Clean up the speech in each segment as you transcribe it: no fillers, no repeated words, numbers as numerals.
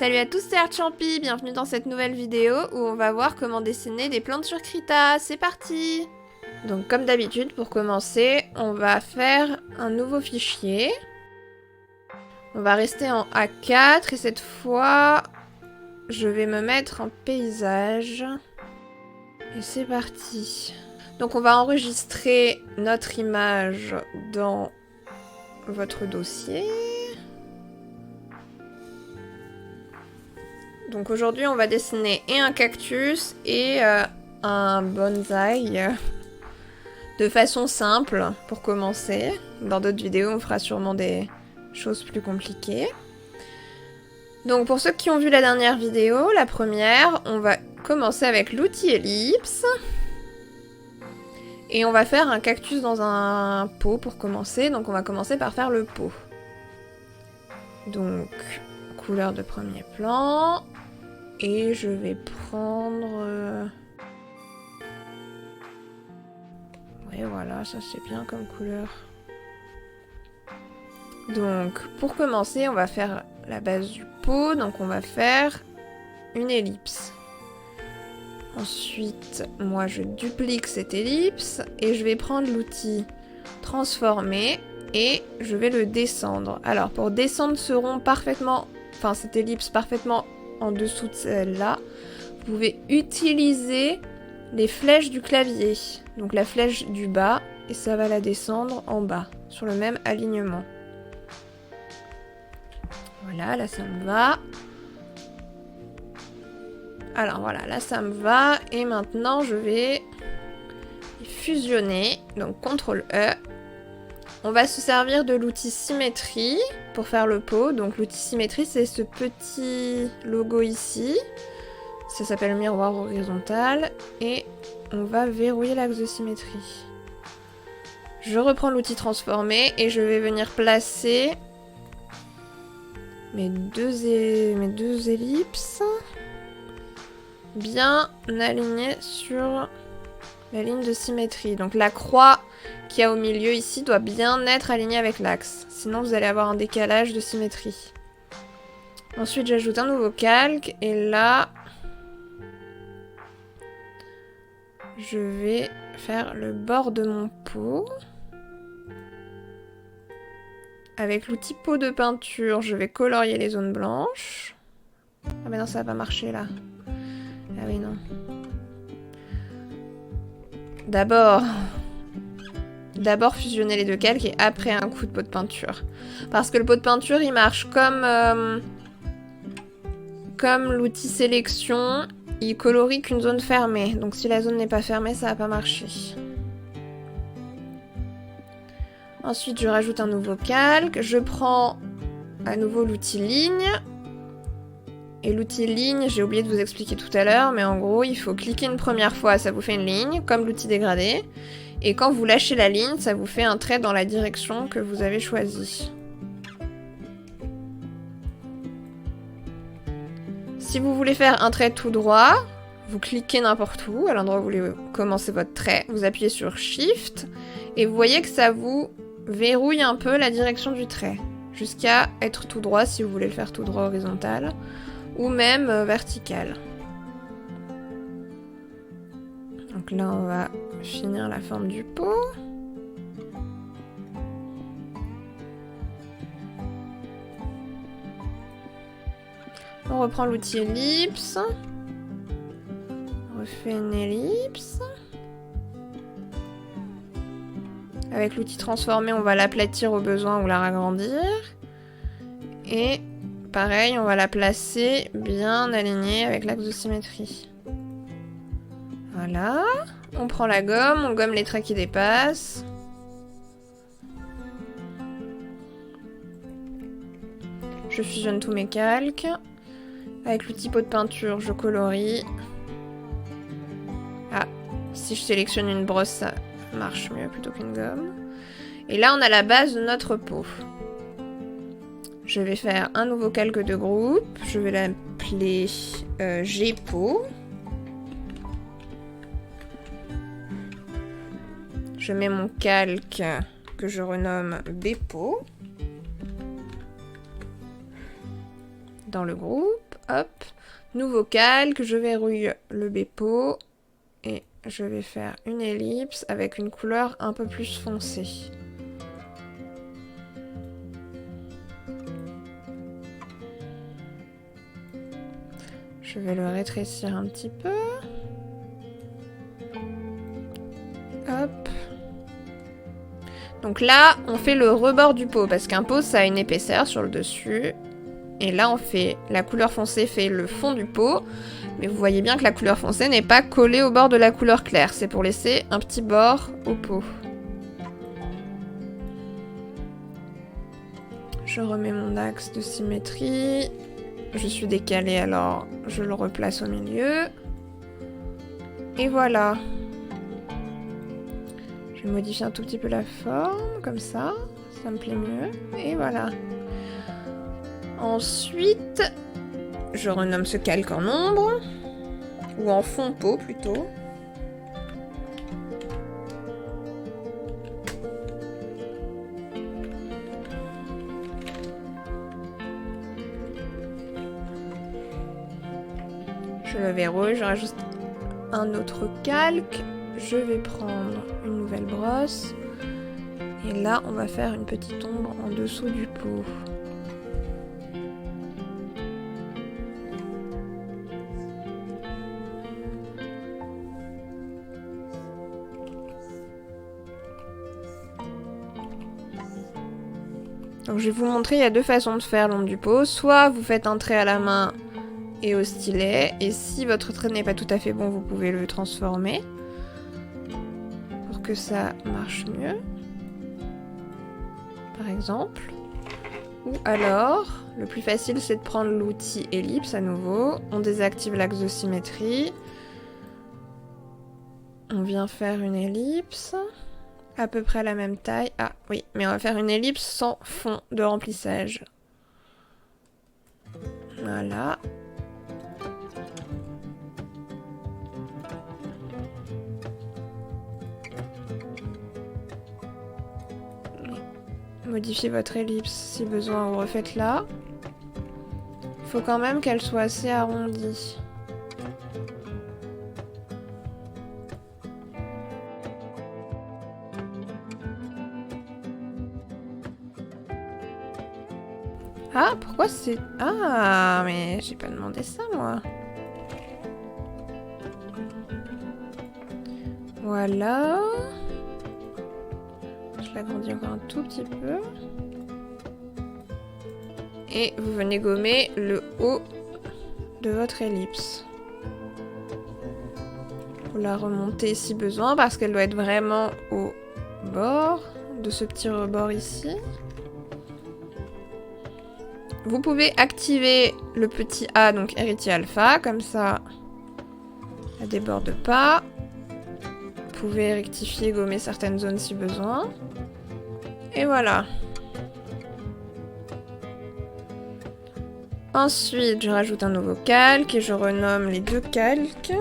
Salut à tous, c'est Archampi, bienvenue dans cette nouvelle vidéo où on va voir comment dessiner des plantes sur Krita. C'est parti! Donc comme d'habitude, pour commencer, on va faire un nouveau fichier. On va rester en A4 et cette fois, je vais me mettre en paysage. Et c'est parti. Donc on va enregistrer notre image dans votre dossier. Donc aujourd'hui, on va dessiner et un cactus et un bonsaï de façon simple pour commencer. Dans d'autres vidéos, on fera sûrement des choses plus compliquées. Donc pour ceux qui ont vu la dernière vidéo, la première, on va commencer avec l'outil ellipse. Et on va faire un cactus dans un pot pour commencer. Donc on va commencer par faire le pot. Donc, couleur de premier plan. Et je vais prendre... Ouais, voilà, ça c'est bien comme couleur. Donc, pour commencer, on va faire la base du pot. Donc, on va faire une ellipse. Ensuite, moi, je duplique cette ellipse et je vais prendre l'outil transformer et je vais le descendre. Alors, pour descendre ce rond parfaitement, enfin cette ellipse parfaitement en dessous de celle-là, vous pouvez utiliser les flèches du clavier. Donc la flèche du bas, et ça va la descendre en bas, sur le même alignement. Voilà, là ça me va. Alors voilà, là ça me va. Et maintenant je vais fusionner. Donc CTRL E. On va se servir de l'outil symétrie pour faire le pot. Donc l'outil symétrie, c'est ce petit logo ici. Ça s'appelle miroir horizontal. Et on va verrouiller l'axe de symétrie. Je reprends l'outil transformer et je vais venir placer mes deux ellipses bien alignées sur la ligne de symétrie. Donc la croix qu'il y a au milieu ici doit bien être alignée avec l'axe. Sinon vous allez avoir un décalage de symétrie. Ensuite j'ajoute un nouveau calque et là je vais faire le bord de mon pot. Avec l'outil pot de peinture, je vais colorier les zones blanches. Ah mais non, ça va pas marcher là. Ah oui, non. D'abord fusionner les deux calques et après un coup de pot de peinture. Parce que le pot de peinture, il marche comme l'outil sélection. Il colorie qu'une zone fermée. Donc si la zone n'est pas fermée, ça va pas marcher. Ensuite, je rajoute un nouveau calque. Je prends à nouveau l'outil ligne. Et l'outil ligne, j'ai oublié de vous expliquer tout à l'heure, mais en gros, il faut cliquer une première fois, ça vous fait une ligne, comme l'outil dégradé. Et quand vous lâchez la ligne, ça vous fait un trait dans la direction que vous avez choisie. Si vous voulez faire un trait tout droit, vous cliquez n'importe où, à l'endroit où vous voulez commencer votre trait, vous appuyez sur Shift, et vous voyez que ça vous verrouille un peu la direction du trait, jusqu'à être tout droit si vous voulez le faire tout droit horizontal, ou même vertical. Donc là, on va finir la forme du pot. On reprend l'outil ellipse. On refait une ellipse. Avec l'outil transformer, on va l'aplatir au besoin ou la ragrandir. Et pareil, on va la placer bien alignée avec l'axe de symétrie. Voilà. On prend la gomme, on gomme les traits qui dépassent. Je fusionne tous mes calques. Avec l'outil pot de peinture, je colorie. Ah, si je sélectionne une brosse, ça marche mieux plutôt qu'une gomme. Et là, on a la base de notre pot. Je vais faire un nouveau calque de groupe. Je vais l'appeler G-pot. Je mets mon calque que je renomme B-pot. dans le groupe. Hop. Nouveau calque, je verrouille le Bepo. Et je vais faire une ellipse avec une couleur un peu plus foncée. Je vais le rétrécir un petit peu. Hop. Donc là, on fait le rebord du pot, parce qu'un pot, ça a une épaisseur sur le dessus. Et là, on fait la couleur foncée fait le fond du pot. Mais vous voyez bien que la couleur foncée n'est pas collée au bord de la couleur claire. C'est pour laisser un petit bord au pot. Je remets mon axe de symétrie. Je suis décalée, alors je le replace au milieu. Et voilà. Je vais modifier un tout petit peu la forme, comme ça. Ça me plaît mieux. Et voilà. Ensuite, je renomme ce calque en ombre. Ou en fond pot, plutôt. Je le verrouille, je rajoute un autre calque. Je vais prendre une nouvelle brosse. Et là, on va faire une petite ombre en dessous du pot. Donc je vais vous montrer, il y a deux façons de faire l'ombre du pot. Soit vous faites un trait à la main et au stylet. Et si votre trait n'est pas tout à fait bon, vous pouvez le transformer. Pour que ça marche mieux. Par exemple. Ou alors, le plus facile c'est de prendre l'outil ellipse à nouveau. On désactive l'axe de symétrie. On vient faire une ellipse. À peu près la même taille. Ah oui, mais on va faire une ellipse sans fond de remplissage. Voilà. Modifiez votre ellipse si besoin, vous refaites là. Il faut quand même qu'elle soit assez arrondie. Ah, pourquoi c'est... Ah, mais j'ai pas demandé ça, moi. Voilà. Je l'agrandis encore un tout petit peu. Et vous venez gommer le haut de votre ellipse. Vous la remontez si besoin, parce qu'elle doit être vraiment au bord de ce petit rebord ici. Vous pouvez activer le petit A, donc héritier alpha, comme ça, elle déborde pas. Vous pouvez rectifier, gommer certaines zones si besoin. Et voilà. Ensuite, je rajoute un nouveau calque et je renomme les deux calques.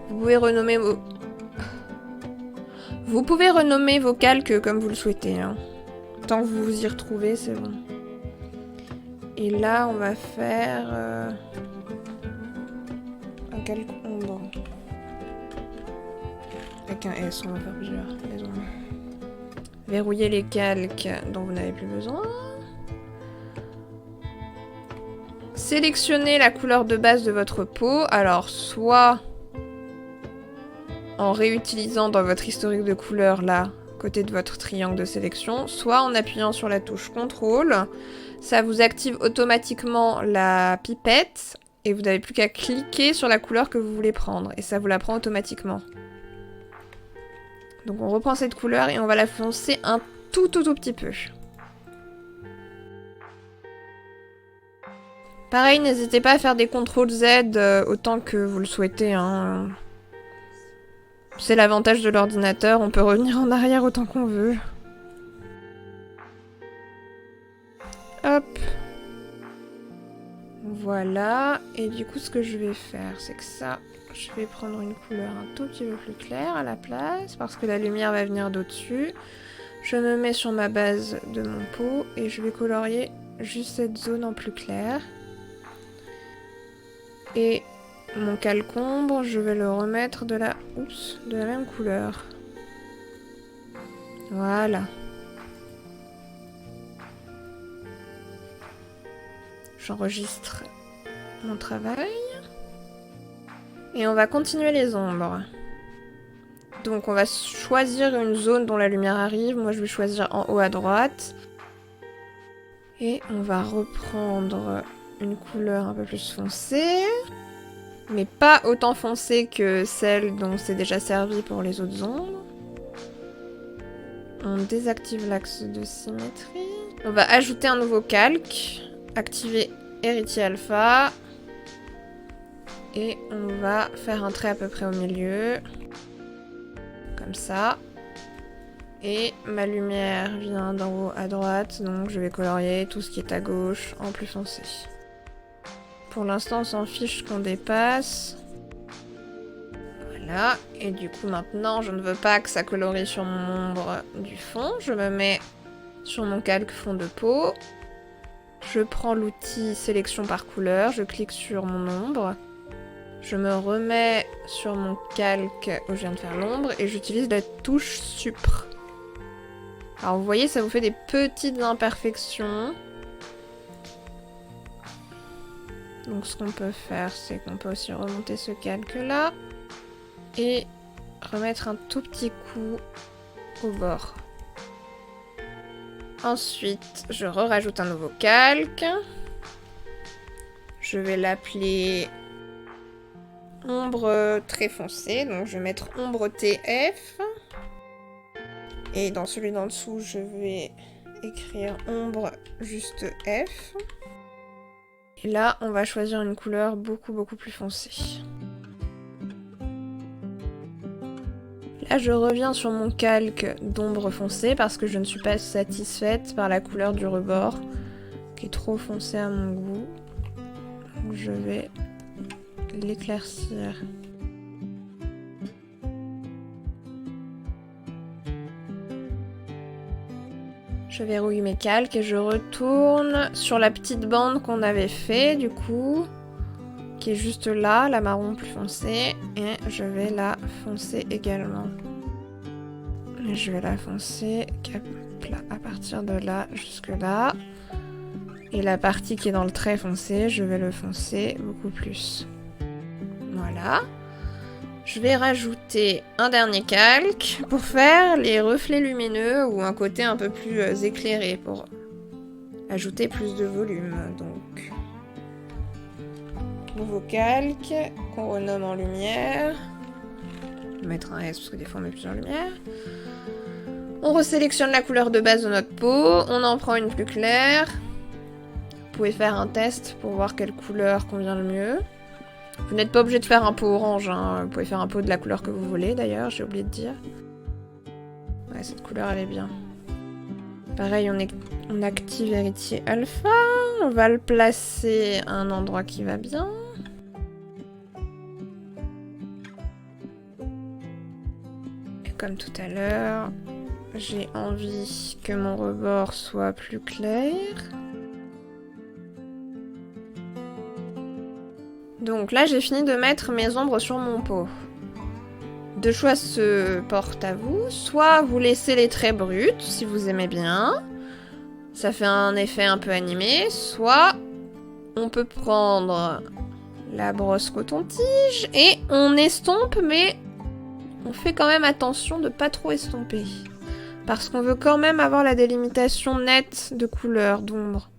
Vous pouvez renommer vos... Vous pouvez renommer vos calques comme vous le souhaitez. Hein. Tant que vous vous y retrouvez, c'est bon. Et là, on va faire un calque ombre. Avec un S, on va faire plusieurs. Les ombres. Verrouillez les calques dont vous n'avez plus besoin. Sélectionnez la couleur de base de votre peau. Alors, soit en réutilisant dans votre historique de couleurs là, côté de votre triangle de sélection, soit en appuyant sur la touche CTRL. Ça vous active automatiquement la pipette et vous n'avez plus qu'à cliquer sur la couleur que vous voulez prendre et ça vous la prend automatiquement. Donc on reprend cette couleur et on va la foncer un tout petit peu. Pareil, n'hésitez pas à faire des CTRL Z autant que vous le souhaitez. Hein. C'est l'avantage de l'ordinateur, on peut revenir en arrière autant qu'on veut. Hop. Voilà, et du coup ce que je vais faire, c'est que ça, je vais prendre une couleur un tout petit peu plus claire à la place, parce que la lumière va venir d'au-dessus. Je me mets sur ma base de mon pot et je vais colorier juste cette zone en plus clair. Et mon calcombre, je vais le remettre de la même couleur. Voilà. J'enregistre mon travail. Et on va continuer les ombres. Donc on va choisir une zone dont la lumière arrive. Moi je vais choisir en haut à droite. Et on va reprendre une couleur un peu plus foncée. Mais pas autant foncée que celle dont c'est déjà servi pour les autres ombres. On désactive l'axe de symétrie. On va ajouter un nouveau calque. Activer héritier alpha. Et on va faire un trait à peu près au milieu. Comme ça. Et ma lumière vient d'en haut à droite, donc je vais colorier tout ce qui est à gauche en plus foncé. Pour l'instant, on s'en fiche qu'on dépasse. Voilà. Et du coup, maintenant, je ne veux pas que ça colorie sur mon ombre du fond. Je me mets sur mon calque fond de peau. Je prends l'outil sélection par couleur. Je clique sur mon ombre. Je me remets sur mon calque où je viens de faire l'ombre et j'utilise la touche Supre. Alors vous voyez, ça vous fait des petites imperfections. Donc ce qu'on peut faire, c'est qu'on peut aussi remonter ce calque-là et remettre un tout petit coup au bord. Ensuite, je rajoute un nouveau calque. Je vais l'appeler ombre très foncée, donc je vais mettre ombre TF. Et dans celui d'en dessous, je vais écrire ombre juste F. Et là, on va choisir une couleur beaucoup plus foncée. Là, je reviens sur mon calque d'ombre foncée parce que je ne suis pas satisfaite par la couleur du rebord, qui est trop foncée à mon goût. Donc je vais l'éclaircir. Je verrouille mes calques et je retourne sur la petite bande qu'on avait fait du coup, qui est juste là, la marron plus foncée, et je vais la foncer également. Et je vais la foncer à partir de là jusque là. Et la partie qui est dans le trait foncé, je vais le foncer beaucoup plus. Voilà. Je vais rajouter un dernier calque pour faire les reflets lumineux ou un côté un peu plus éclairé pour ajouter plus de volume. Donc, nouveau calque qu'on renomme en lumière. Je vais mettre un S parce que des fois on met plusieurs lumières. On resélectionne la couleur de base de notre peau. On en prend une plus claire. Vous pouvez faire un test pour voir quelle couleur convient le mieux. Vous n'êtes pas obligé de faire un pot orange, hein. Vous pouvez faire un pot de la couleur que vous voulez d'ailleurs, j'ai oublié de dire. Ouais, cette couleur elle est bien. Pareil, on active héritier alpha. On va le placer à un endroit qui va bien. Et comme tout à l'heure, j'ai envie que mon rebord soit plus clair. Donc là, j'ai fini de mettre mes ombres sur mon pot. Deux choix se portent à vous. Soit vous laissez les traits bruts, si vous aimez bien. Ça fait un effet un peu animé. Soit on peut prendre la brosse coton-tige et on estompe, mais on fait quand même attention de pas trop estomper. Parce qu'on veut quand même avoir la délimitation nette de couleur, d'ombre.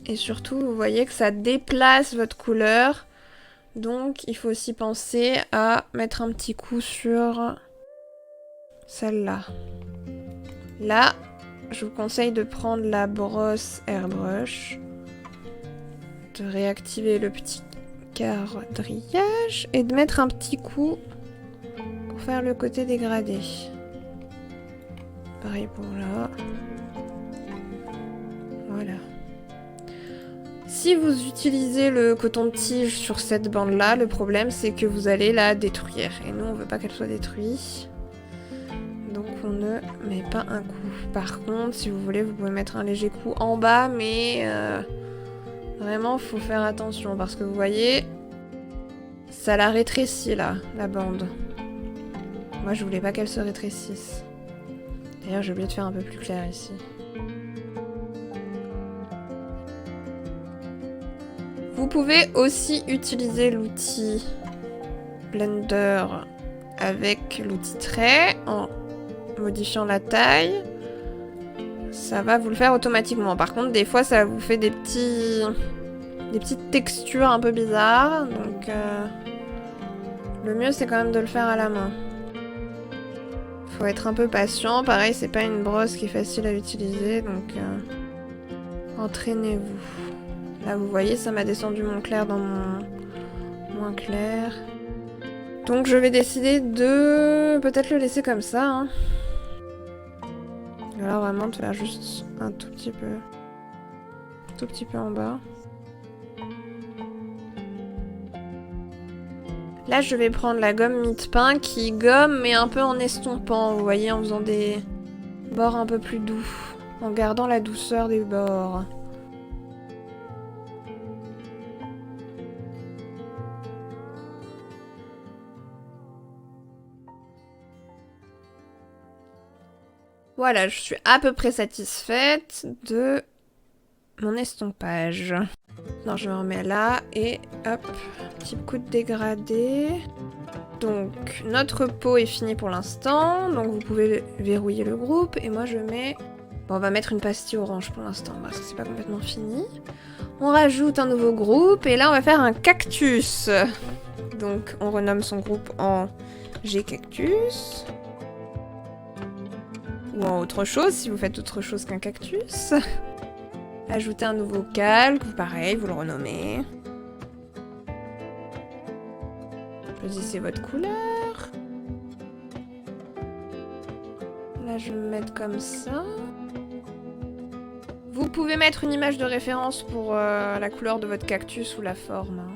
Et surtout, vous voyez que ça déplace votre couleur. Donc, il faut aussi penser à mettre un petit coup sur celle-là. Là, je vous conseille de prendre la brosse Airbrush, de réactiver le petit quadrillage et de mettre un petit coup pour faire le côté dégradé. Pareil pour là. Voilà. Si vous utilisez le coton-tige sur cette bande-là, le problème c'est que vous allez la détruire. Et nous, on veut pas qu'elle soit détruite. Donc on ne met pas un coup. Par contre, si vous voulez, vous pouvez mettre un léger coup en bas, mais vraiment, faut faire attention parce que vous voyez, ça la rétrécit là, la bande. Moi, je voulais pas qu'elle se rétrécisse. D'ailleurs, j'ai oublié de faire un peu plus clair ici. Vous pouvez aussi utiliser l'outil Blender avec l'outil trait en modifiant la taille. Ça va vous le faire automatiquement. Par contre, des fois, ça vous fait des petites textures un peu bizarres. Donc, le mieux, c'est quand même de le faire à la main. Faut être un peu patient. Pareil, c'est pas une brosse qui est facile à utiliser. Donc, entraînez-vous. Là, vous voyez, ça m'a descendu mon clair dans mon moins clair. Donc, je vais décider de peut-être le laisser comme ça. Hein. Alors, vraiment, de faire juste un tout petit peu en bas. Là, je vais prendre la gomme mie-de-pain qui gomme, mais un peu en estompant, vous voyez, en faisant des bords un peu plus doux, en gardant la douceur des bords. Voilà, je suis à peu près satisfaite de mon estompage. Non, je me remets là et hop, petit coup de dégradé. Donc, notre peau est finie pour l'instant. Donc, vous pouvez verrouiller le groupe. Et moi, je mets... Bon, on va mettre une pastille orange pour l'instant parce que c'est pas complètement fini. On rajoute un nouveau groupe. Et là, on va faire un cactus. Donc, on renomme son groupe en G-cactus. Ou en autre chose, si vous faites autre chose qu'un cactus. Ajoutez un nouveau calque, pareil, vous le renommez. Choisissez votre couleur. Là, je vais me mettre comme ça. Vous pouvez mettre une image de référence pour la couleur de votre cactus ou la forme.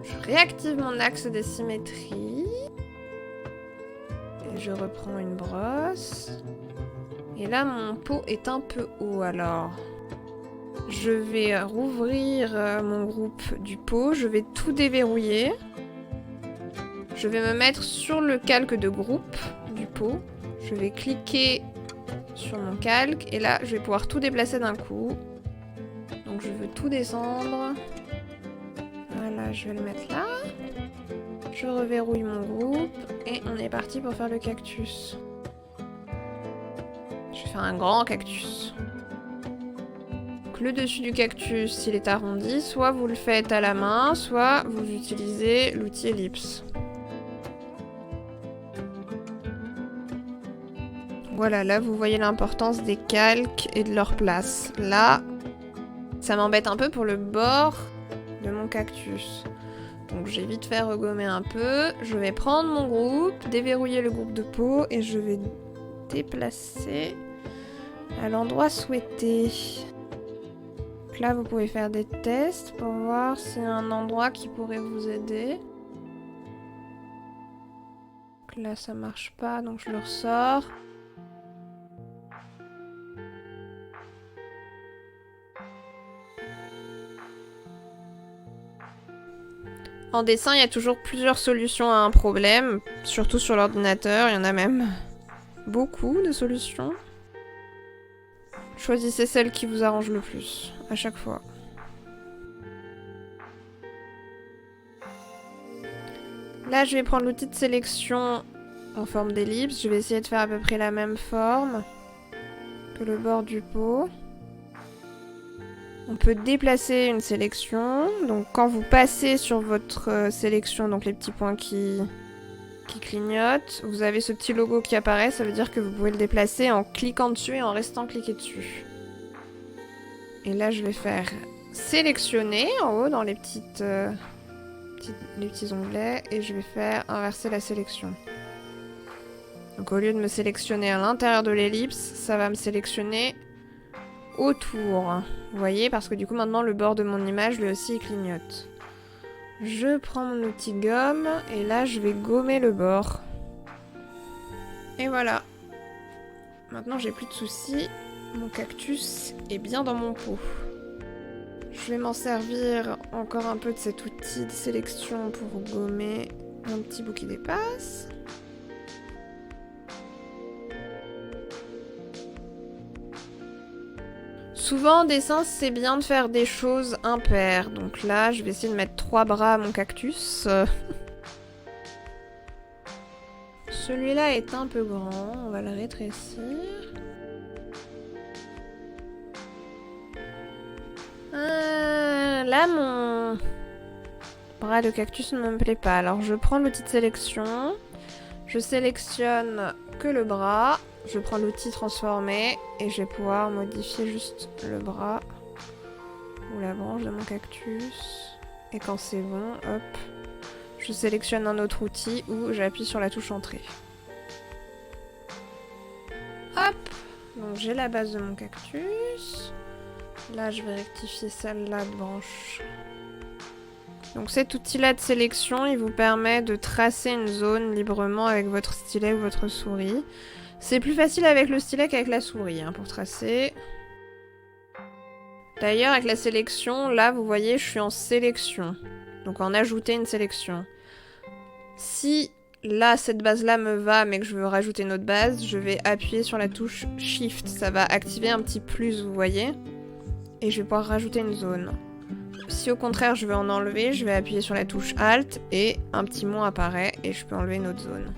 Je réactive mon axe de symétrie. Et je reprends une brosse. Et là, mon pot est un peu haut, alors. Je vais rouvrir mon groupe du pot. Je vais tout déverrouiller. Je vais me mettre sur le calque de groupe du pot. Je vais cliquer sur mon calque. Et là, je vais pouvoir tout déplacer d'un coup. Donc, je veux tout descendre. Voilà, je vais le mettre là. Je reverrouille mon groupe. Et on est parti pour faire le cactus. Je vais faire un grand cactus. Donc le dessus du cactus, s'il est arrondi, soit vous le faites à la main, soit vous utilisez l'outil ellipse. Voilà, là vous voyez l'importance des calques et de leur place. Là, ça m'embête un peu pour le bord de mon cactus. Donc j'ai vite fait regommer un peu. Je vais prendre mon groupe, déverrouiller le groupe de peau et je vais déplacer à l'endroit souhaité. Donc là, vous pouvez faire des tests pour voir s'il y a un endroit qui pourrait vous aider. Donc là, ça marche pas, donc je le ressors. En dessin, il y a toujours plusieurs solutions à un problème, surtout sur l'ordinateur, il y en a même beaucoup de solutions. Choisissez celle qui vous arrange le plus, à chaque fois. Là, je vais prendre l'outil de sélection en forme d'ellipse. Je vais essayer de faire à peu près la même forme que le bord du pot. On peut déplacer une sélection. Donc, quand vous passez sur votre sélection, donc les petits points qui clignotent, vous avez ce petit logo qui apparaît. Ça veut dire que vous pouvez le déplacer en cliquant dessus et en restant cliqué dessus. Et là, je vais faire sélectionner en haut dans les petits onglets et je vais faire inverser la sélection. Donc au lieu de me sélectionner à l'intérieur de l'ellipse, ça va me sélectionner autour. Vous voyez, parce que du coup maintenant le bord de mon image lui aussi il clignote. Je prends mon outil gomme et là je vais gommer le bord. Et voilà. Maintenant j'ai plus de soucis. Mon cactus est bien dans mon pot. Je vais m'en servir encore un peu de cet outil de sélection pour gommer mon petit bout qui dépasse. Souvent en dessin, c'est bien de faire des choses impaires. Donc là, je vais essayer de mettre 3 bras à mon cactus. Celui-là est un peu grand, on va le rétrécir. Là, mon bras de cactus ne me plaît pas. Alors je prends l'outil de sélection. Je sélectionne que le bras. Je prends l'outil transformé et je vais pouvoir modifier juste le bras ou la branche de mon cactus. Et quand c'est bon, hop, je sélectionne un autre outil ou j'appuie sur la touche entrée. Hop, donc j'ai la base de mon cactus. Là, je vais rectifier celle-là de branche. Donc cet outil-là de sélection, il vous permet de tracer une zone librement avec votre stylet ou votre souris. C'est plus facile avec le stylet qu'avec la souris hein, pour tracer. D'ailleurs, avec la sélection, là, vous voyez, je suis en sélection. Donc en ajouter une sélection. Si là, cette base-là me va, mais que je veux rajouter une autre base, je vais appuyer sur la touche Shift. Ça va activer un petit plus, vous voyez. Et je vais pouvoir rajouter une zone. Si au contraire, je veux en enlever, je vais appuyer sur la touche Alt et un petit mot apparaît et je peux enlever une autre zone.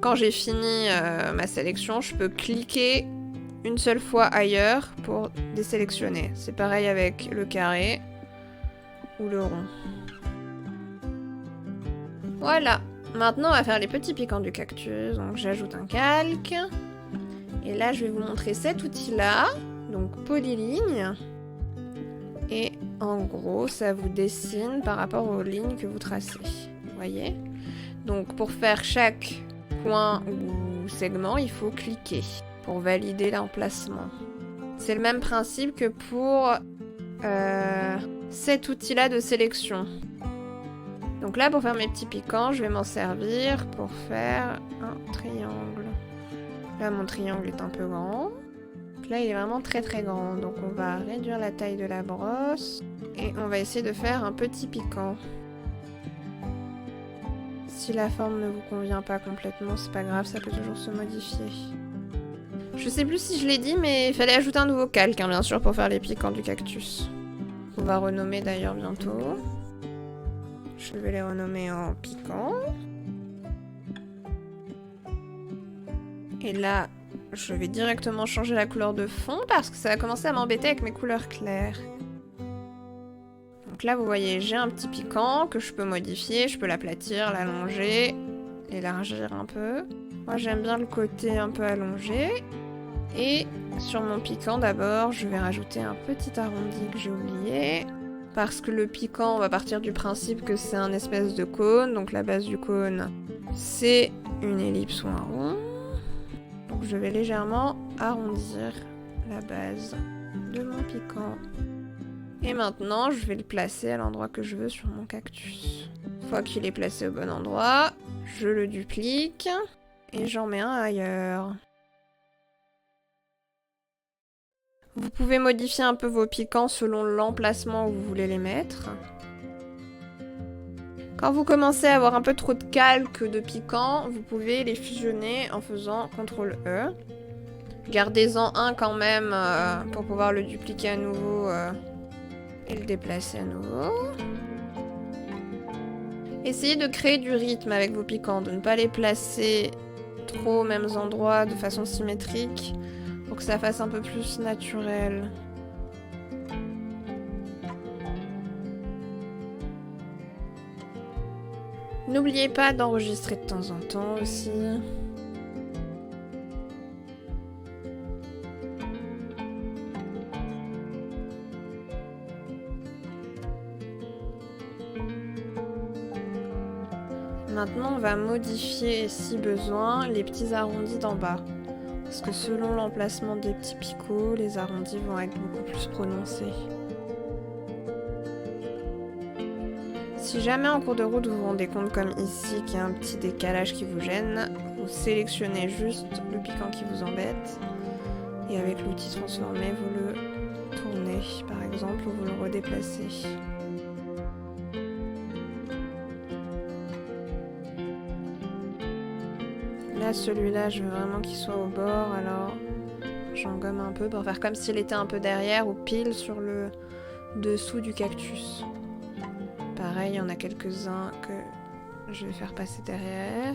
Quand j'ai fini ma sélection, je peux cliquer une seule fois ailleurs pour désélectionner. C'est pareil avec le carré ou le rond. Voilà. Maintenant, on va faire les petits piquants du cactus. Donc, j'ajoute un calque. Et là, je vais vous montrer cet outil-là. Donc, polyligne. Et en gros, ça vous dessine par rapport aux lignes que vous tracez. Vous voyez ? Donc, pour faire chaque point ou segment, il faut cliquer pour valider l'emplacement. C'est le même principe que pour cet outil-là de sélection. Donc là, pour faire mes petits piquants, je vais m'en servir pour faire un triangle. Là, mon triangle est un peu grand. Donc là, il est vraiment très très grand. Donc on va réduire la taille de la brosse et on va essayer de faire un petit piquant. Si la forme ne vous convient pas complètement, c'est pas grave, ça peut toujours se modifier. Je sais plus si je l'ai dit, mais il fallait ajouter un nouveau calque, hein, bien sûr, pour faire les piquants du cactus. On va renommer d'ailleurs bientôt. Je vais les renommer en piquants. Et là, je vais directement changer la couleur de fond parce que ça va commencer à m'embêter avec mes couleurs claires. Donc là, vous voyez, j'ai un petit piquant que je peux modifier. Je peux l'aplatir, l'allonger, élargir un peu. Moi, j'aime bien le côté un peu allongé. Et sur mon piquant, d'abord, je vais rajouter un petit arrondi que j'ai oublié. Parce que le piquant, on va partir du principe que c'est un espèce de cône. Donc la base du cône, c'est une ellipse ou un rond. Donc je vais légèrement arrondir la base de mon piquant. Et maintenant, je vais le placer à l'endroit que je veux sur mon cactus. Une fois qu'il est placé au bon endroit, je le duplique et j'en mets un ailleurs. Vous pouvez modifier un peu vos piquants selon l'emplacement où vous voulez les mettre. Quand vous commencez à avoir un peu trop de calque de piquants, vous pouvez les fusionner en faisant CTRL-E. Gardez-en un quand même pour pouvoir le dupliquer à nouveau et le déplacer à nouveau. Essayez de créer du rythme avec vos piquants, de ne pas les placer trop aux mêmes endroits de façon symétrique pour que ça fasse un peu plus naturel. N'oubliez pas d'enregistrer de temps en temps aussi. Maintenant, on va modifier, si besoin, les petits arrondis d'en bas. Parce que selon l'emplacement des petits picots, les arrondis vont être beaucoup plus prononcés. Si jamais en cours de route vous vous rendez compte comme ici qu'il y a un petit décalage qui vous gêne, vous sélectionnez juste le piquant qui vous embête et avec l'outil transformé vous le tournez par exemple ou vous le redéplacez. Là celui-là je veux vraiment qu'il soit au bord, alors j'en gomme un peu pour faire comme s'il était un peu derrière ou pile sur le dessous du cactus. Pareil, il y en a quelques-uns que je vais faire passer derrière,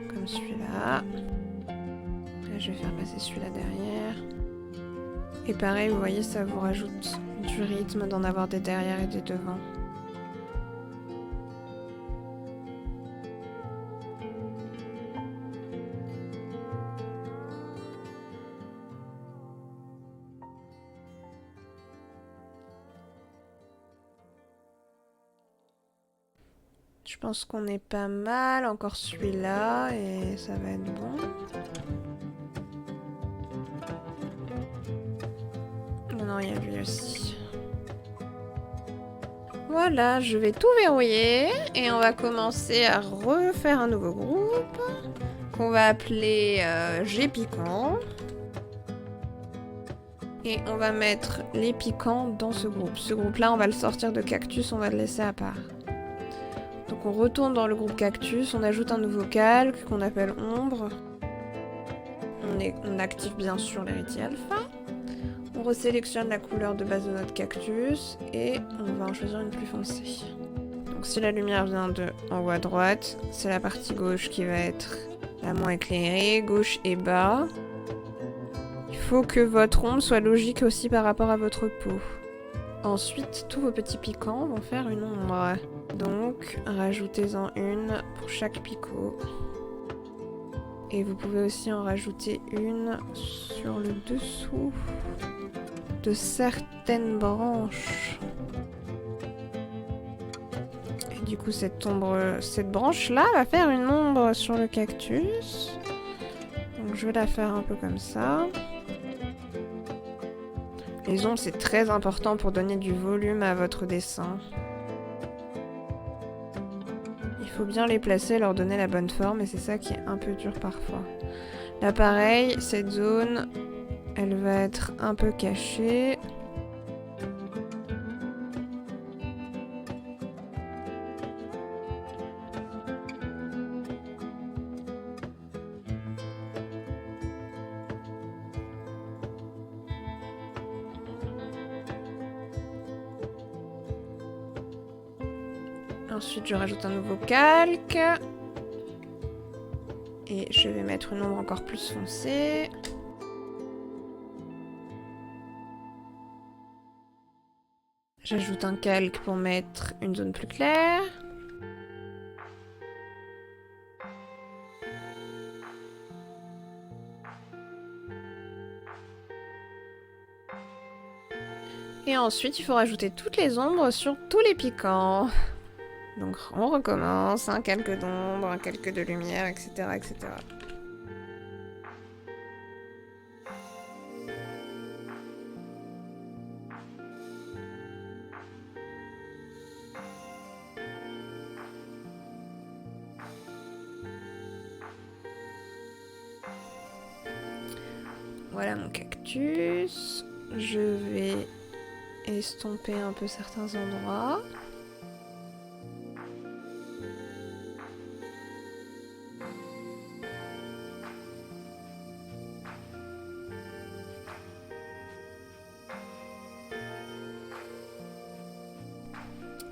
comme celui-là. Là, je vais faire passer celui-là derrière. Et pareil, vous voyez, ça vous rajoute du rythme d'en avoir des derrière et des devant. Je pense qu'on est pas mal, encore celui-là, et ça va être bon. Non, il y a lui aussi. Voilà, je vais tout verrouiller, et on va commencer à refaire un nouveau groupe, qu'on va appeler G piquant. Et on va mettre les piquants dans ce groupe. Ce groupe-là, on va le sortir de cactus, on va le laisser à part. Donc on retourne dans le groupe cactus, on ajoute un nouveau calque qu'on appelle ombre. On active bien sûr l'héritier alpha. On resélectionne la couleur de base de notre cactus et on va en choisir une plus foncée. Donc si la lumière vient de en haut à droite, c'est la partie gauche qui va être la moins éclairée, gauche et bas. Il faut que votre ombre soit logique aussi par rapport à votre peau. Ensuite, tous vos petits piquants vont faire une ombre. Donc, rajoutez-en une pour chaque picot. Et vous pouvez aussi en rajouter une sur le dessous de certaines branches. Et du coup, cette branche-là va faire une ombre sur le cactus. Donc, je vais la faire un peu comme ça. Les ombres, c'est très important pour donner du volume à votre dessin. Il faut bien les placer, leur donner la bonne forme, et c'est ça qui est un peu dur parfois. Là, pareil, cette zone, elle va être un peu cachée. Ensuite, je rajoute un nouveau calque. Et je vais mettre une ombre encore plus foncée. J'ajoute un calque pour mettre une zone plus claire. Et ensuite, il faut rajouter toutes les ombres sur tous les piquants. Donc on recommence, un calque d'ombre, un calque de lumière, etc. etc. Voilà mon cactus. Je vais estomper un peu certains endroits.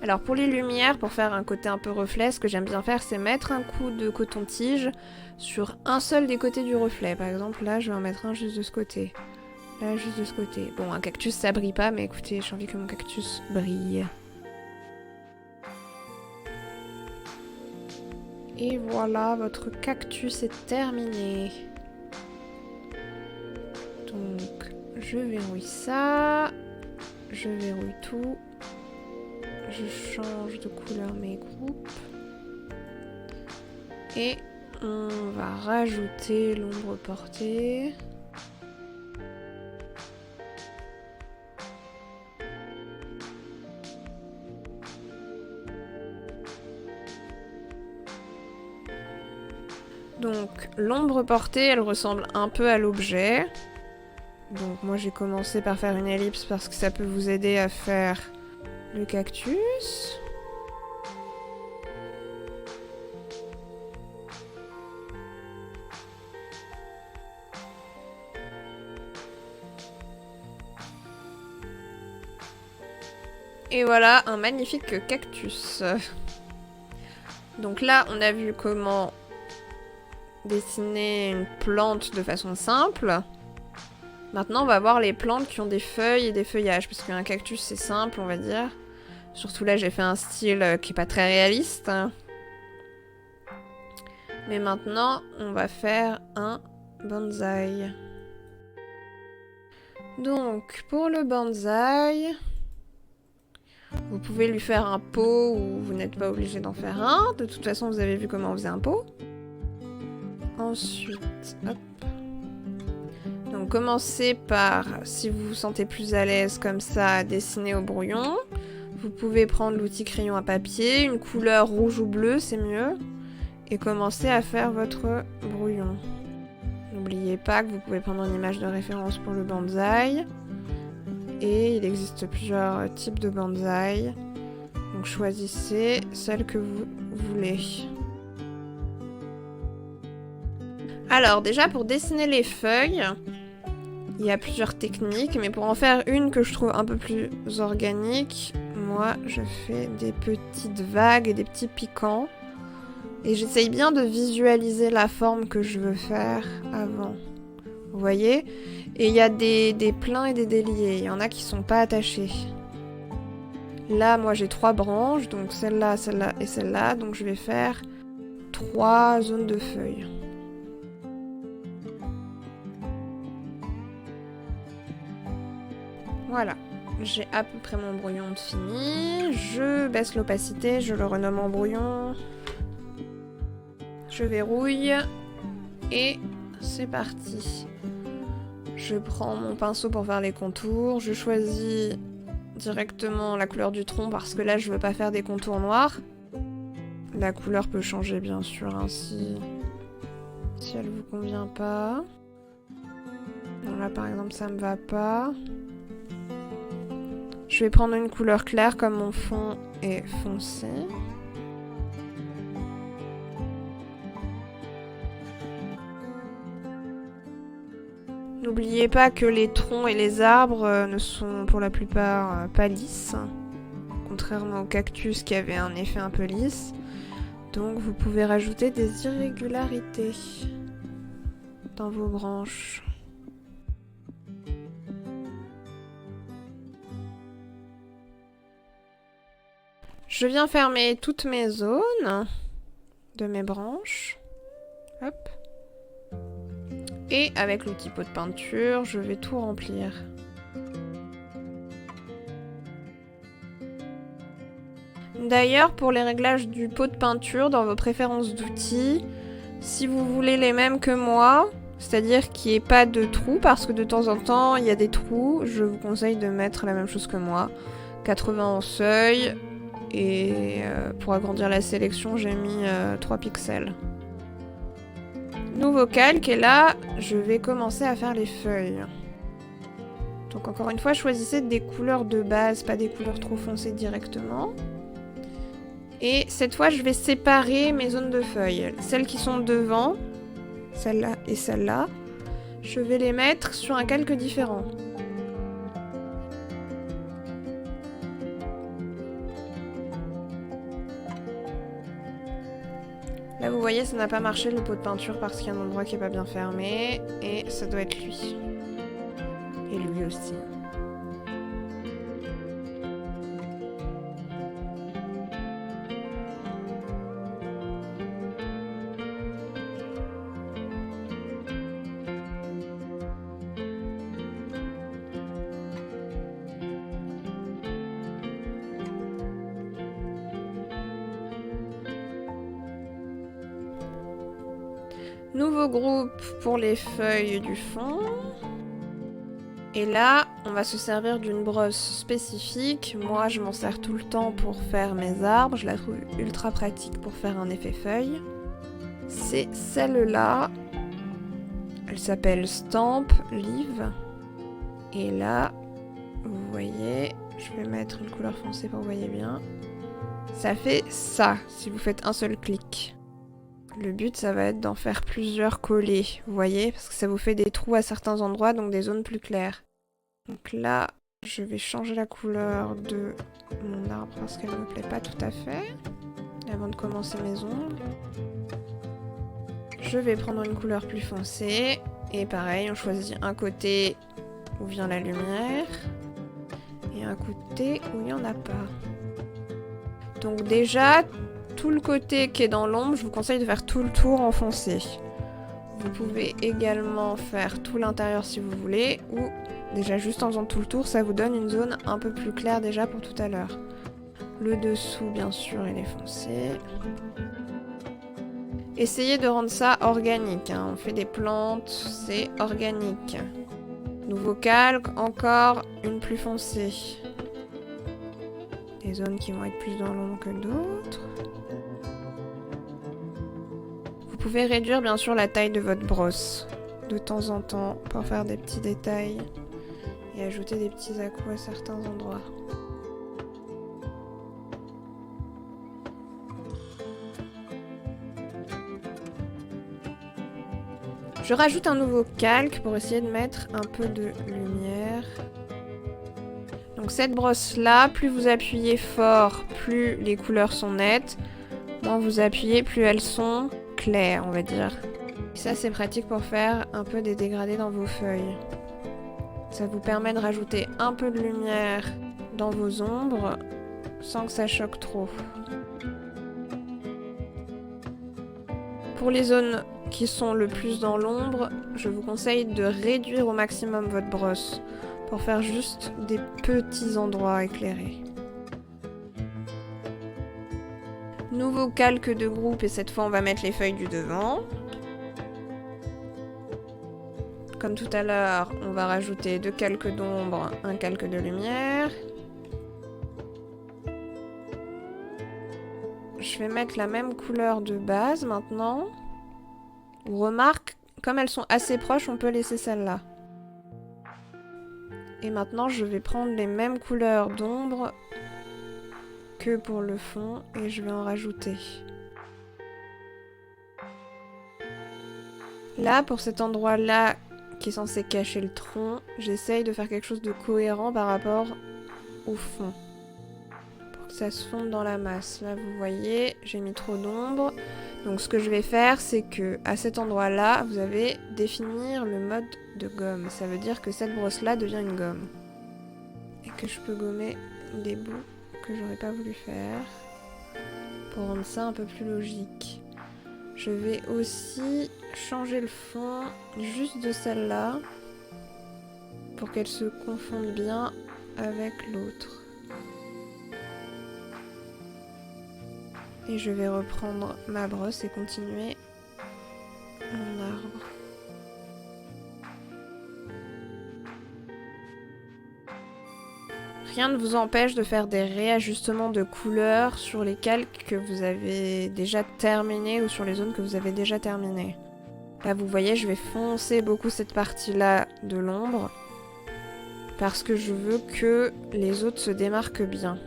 Alors pour les lumières, pour faire un côté un peu reflet, ce que j'aime bien faire, c'est mettre un coup de coton-tige sur un seul des côtés du reflet. Par exemple, là, je vais en mettre un juste de ce côté. Là, juste de ce côté. Bon, un cactus, ça brille pas, mais écoutez, j'ai envie que mon cactus brille. Et voilà, votre cactus est terminé. Donc, je verrouille ça. Je verrouille tout. Je change de couleur mes groupes. Et On va rajouter l'ombre portée. Donc l'ombre portée, elle ressemble un peu à l'objet. Donc moi j'ai commencé par faire une ellipse parce que ça peut vous aider à faire le cactus. Et voilà un magnifique cactus. Donc là on a vu comment dessiner une plante de façon simple. Maintenant on va voir les plantes qui ont des feuilles et des feuillages, parce qu'un cactus c'est simple on va dire. Surtout là j'ai fait un style qui est pas très réaliste. Mais maintenant on va faire un bonsaï. Donc pour le bonsaï, vous pouvez lui faire un pot ou vous n'êtes pas obligé d'en faire un. De toute façon vous avez vu comment on faisait un pot. Ensuite, hop. Donc commencez par, si vous vous sentez plus à l'aise comme ça, à dessiner au brouillon. Vous pouvez prendre l'outil crayon à papier, une couleur rouge ou bleue, c'est mieux. Et commencer à faire votre brouillon. N'oubliez pas que vous pouvez prendre une image de référence pour le bonsaï. Et il existe plusieurs types de bonsaï. Donc choisissez celle que vous voulez. Alors déjà pour dessiner les feuilles, il y a plusieurs techniques, mais pour en faire une que je trouve un peu plus organique, moi je fais des petites vagues et des petits piquants. Et j'essaye bien de visualiser la forme que je veux faire avant. Vous voyez? Et il y a des pleins et des déliés, il y en a qui sont pas attachés. Là moi j'ai 3 branches, donc celle-là, celle-là et celle-là, donc je vais faire 3 zones de feuilles. Voilà, j'ai à peu près mon brouillon de fini. Je baisse l'opacité, je le renomme en brouillon. Je verrouille. Et c'est parti. Je prends mon pinceau pour faire les contours. Je choisis directement la couleur du tronc parce que là je veux pas faire des contours noirs. La couleur peut changer bien sûr hein, si elle vous convient pas. Donc là par exemple ça me va pas. Je vais prendre une couleur claire comme mon fond est foncé. N'oubliez pas que les troncs et les arbres ne sont pour la plupart pas lisses, contrairement au cactus qui avait un effet un peu lisse. Donc vous pouvez rajouter des irrégularités dans vos branches. Je viens fermer toutes mes zones de mes branches. Hop. Et avec l'outil pot de peinture, je vais tout remplir. D'ailleurs, pour les réglages du pot de peinture, dans vos préférences d'outils, si vous voulez les mêmes que moi, c'est-à-dire qu'il n'y ait pas de trous, parce que de temps en temps, il y a des trous, je vous conseille de mettre la même chose que moi. 80 en seuil, et pour agrandir la sélection, j'ai mis 3 pixels. Nouveau calque, et là, je vais commencer à faire les feuilles. Donc encore une fois, choisissez des couleurs de base, pas des couleurs trop foncées directement. Et cette fois, je vais séparer mes zones de feuilles. Celles qui sont devant, celle-là et celle-là, je vais les mettre sur un calque différent. Là, vous voyez, ça n'a pas marché le pot de peinture parce qu'il y a un endroit qui n'est pas bien fermé. Et ça doit être lui. Et lui aussi. Nouveau groupe pour les feuilles du fond. Et là, on va se servir d'une brosse spécifique. Moi, je m'en sers tout le temps pour faire mes arbres. Je la trouve ultra pratique pour faire un effet feuille. C'est celle-là. Elle s'appelle Stamp Live. Et là, vous voyez, je vais mettre une couleur foncée pour que vous voyez bien. Ça fait ça, si vous faites un seul clic. Le but, ça va être d'en faire plusieurs collés, vous voyez, parce que ça vous fait des trous à certains endroits, donc des zones plus claires. Donc là, je vais changer la couleur de mon arbre parce qu'elle ne me plaît pas tout à fait. Avant de commencer mes ombres. Je vais prendre une couleur plus foncée. Et pareil, on choisit un côté où vient la lumière. Et un côté où il n'y en a pas. Donc déjà, tout le côté qui est dans l'ombre, je vous conseille de faire tout le tour en foncé. Vous pouvez également faire tout l'intérieur si vous voulez, ou déjà juste en faisant tout le tour, ça vous donne une zone un peu plus claire déjà pour tout à l'heure. Le dessous, bien sûr, il est foncé. Essayez de rendre ça organique, hein. On fait des plantes, c'est organique. Nouveau calque, encore une plus foncée. Des zones qui vont être plus dans l'ombre que d'autres. Vous pouvez réduire bien sûr la taille de votre brosse de temps en temps pour faire des petits détails et ajouter des petits à-coups à certains endroits. Je rajoute un nouveau calque pour essayer de mettre un peu de lumière. Donc cette brosse là, plus vous appuyez fort, plus les couleurs sont nettes. Moins vous appuyez, plus elles sont claires, on va dire. Et ça c'est pratique pour faire un peu des dégradés dans vos feuilles. Ça vous permet de rajouter un peu de lumière dans vos ombres sans que ça choque trop. Pour les zones qui sont le plus dans l'ombre, je vous conseille de réduire au maximum votre brosse pour faire juste des petits endroits éclairés. Nouveau calque de groupe et cette fois on va mettre les feuilles du devant. Comme tout à l'heure, on va rajouter 2 calques d'ombre, un calque de lumière. Je vais mettre la même couleur de base maintenant. On remarque, comme elles sont assez proches, on peut laisser celle-là. Et maintenant, je vais prendre les mêmes couleurs d'ombre que pour le fond et je vais en rajouter. Là, pour cet endroit-là, qui est censé cacher le tronc, j'essaye de faire quelque chose de cohérent par rapport au fond. Pour que ça se fonde dans la masse. Là, vous voyez, j'ai mis trop d'ombre. Donc ce que je vais faire, c'est que à cet endroit-là, vous allez définir le mode de gomme. Ça veut dire que cette brosse-là devient une gomme. Et que je peux gommer des bouts que j'aurais pas voulu faire. Pour rendre ça un peu plus logique. Je vais aussi changer le fond juste de celle-là. Pour qu'elle se confonde bien avec l'autre. Et je vais reprendre ma brosse et continuer mon arbre. Rien ne vous empêche de faire des réajustements de couleurs sur les calques que vous avez déjà terminés ou sur les zones que vous avez déjà terminées. Là vous voyez, je vais foncer beaucoup cette partie-là de l'ombre parce que je veux que les autres se démarquent bien.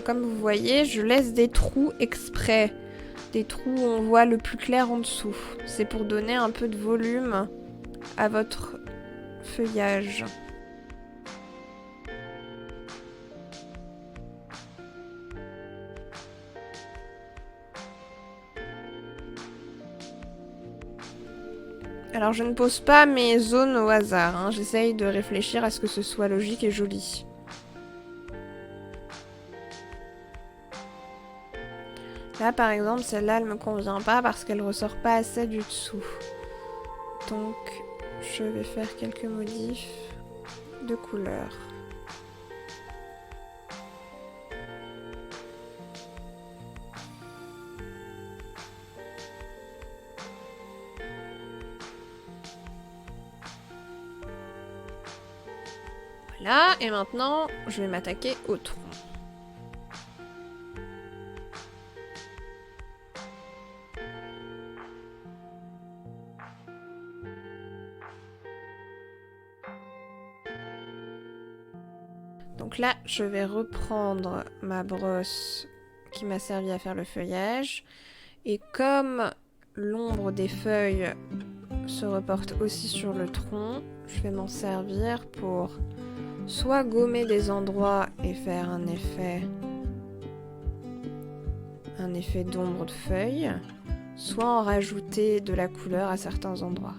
Comme vous voyez, je laisse des trous exprès. Des trous où on voit le plus clair en dessous. C'est pour donner un peu de volume à votre feuillage. Alors je ne pose pas mes zones au hasard. Hein. J'essaye de réfléchir à ce que ce soit logique et joli. Là, par exemple, celle-là, elle me convient pas parce qu'elle ressort pas assez du dessous. Donc, je vais faire quelques modifs de couleur. Voilà, et maintenant, je vais m'attaquer au tronc. Donc là, je vais reprendre ma brosse qui m'a servi à faire le feuillage. Et comme l'ombre des feuilles se reporte aussi sur le tronc, je vais m'en servir pour soit gommer des endroits et faire un effet d'ombre de feuilles, soit en rajouter de la couleur à certains endroits.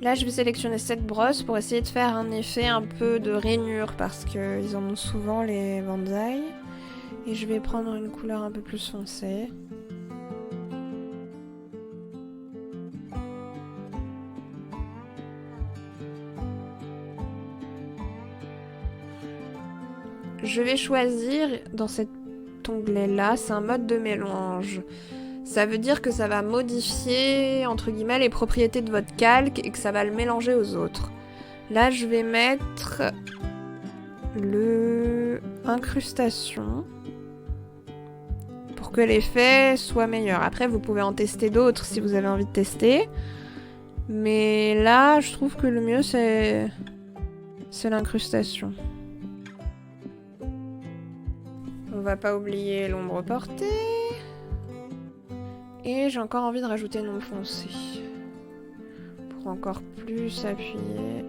Là, je vais sélectionner cette brosse pour essayer de faire un effet un peu de rainure parce qu'ils en ont souvent les bonsaïs. Et je vais prendre une couleur un peu plus foncée. Je vais choisir dans cet onglet-là, c'est un mode de mélange. Ça veut dire que ça va modifier, entre guillemets, les propriétés de votre calque et que ça va le mélanger aux autres. Là, je vais mettre le incrustation pour que l'effet soit meilleur. Après, vous pouvez en tester d'autres si vous avez envie de tester. Mais là, je trouve que le mieux, c'est l'incrustation. On va pas oublier l'ombre portée. Et j'ai encore envie de rajouter une ombre foncée. Pour encore plus appuyer.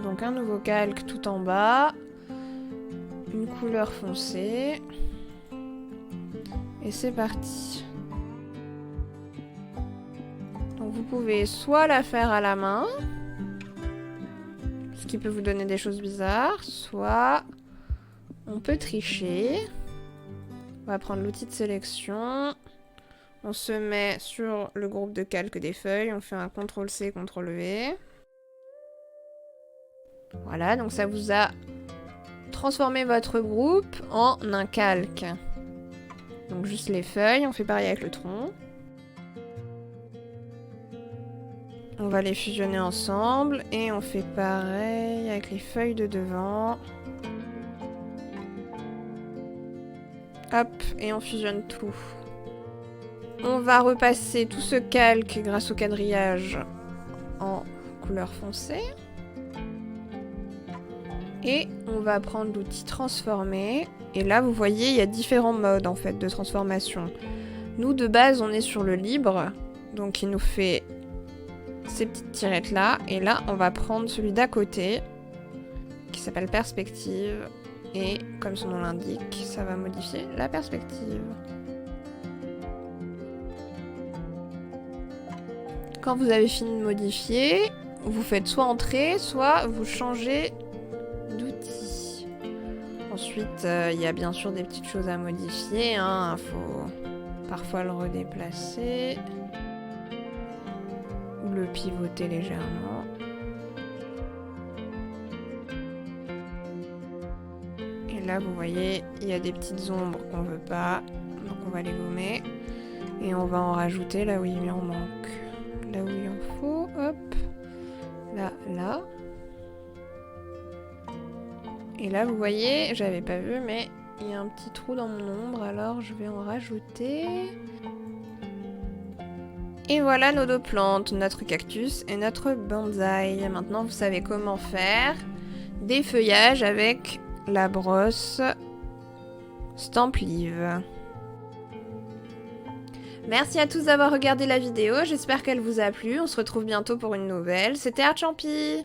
Donc un nouveau calque tout en bas. Une couleur foncée. Et c'est parti. Donc vous pouvez soit la faire à la main, ce qui peut vous donner des choses bizarres, soit on peut tricher. On va prendre l'outil de sélection. On se met sur le groupe de calque des feuilles. On fait un CTRL-C, CTRL-V. Voilà, donc ça vous a transformé votre groupe en un calque. Donc juste les feuilles, on fait pareil avec le tronc. On va les fusionner ensemble et on fait pareil avec les feuilles de devant. Hop, et on fusionne tout. On va repasser tout ce calque grâce au quadrillage en couleur foncée. Et on va prendre l'outil transformer. Et là, vous voyez, il y a différents modes en fait de transformation. Nous, de base, on est sur le libre. Donc, il nous fait ces petites tirettes là. Et là, on va prendre celui d'à côté, qui s'appelle perspective. Et comme son nom l'indique, ça va modifier la perspective. Quand vous avez fini de modifier, vous faites soit entrer, soit vous changez d'outil. Ensuite, il y a bien sûr des petites choses à modifier. Il faut parfois le redéplacer. Ou le pivoter légèrement. Et là, vous voyez, il y a des petites ombres qu'on veut pas. Donc on va les gommer. Et on va en rajouter là où il en manque. Là où il en faut. Hop. Là, là. Et là, vous voyez, j'avais pas vu, mais il y a un petit trou dans mon ombre, alors je vais en rajouter. Et voilà nos deux plantes, notre cactus et notre bonsaï. Maintenant, vous savez comment faire des feuillages avec la brosse Stamplive. Merci à tous d'avoir regardé la vidéo, j'espère qu'elle vous a plu. On se retrouve bientôt pour une nouvelle. C'était Artchampi!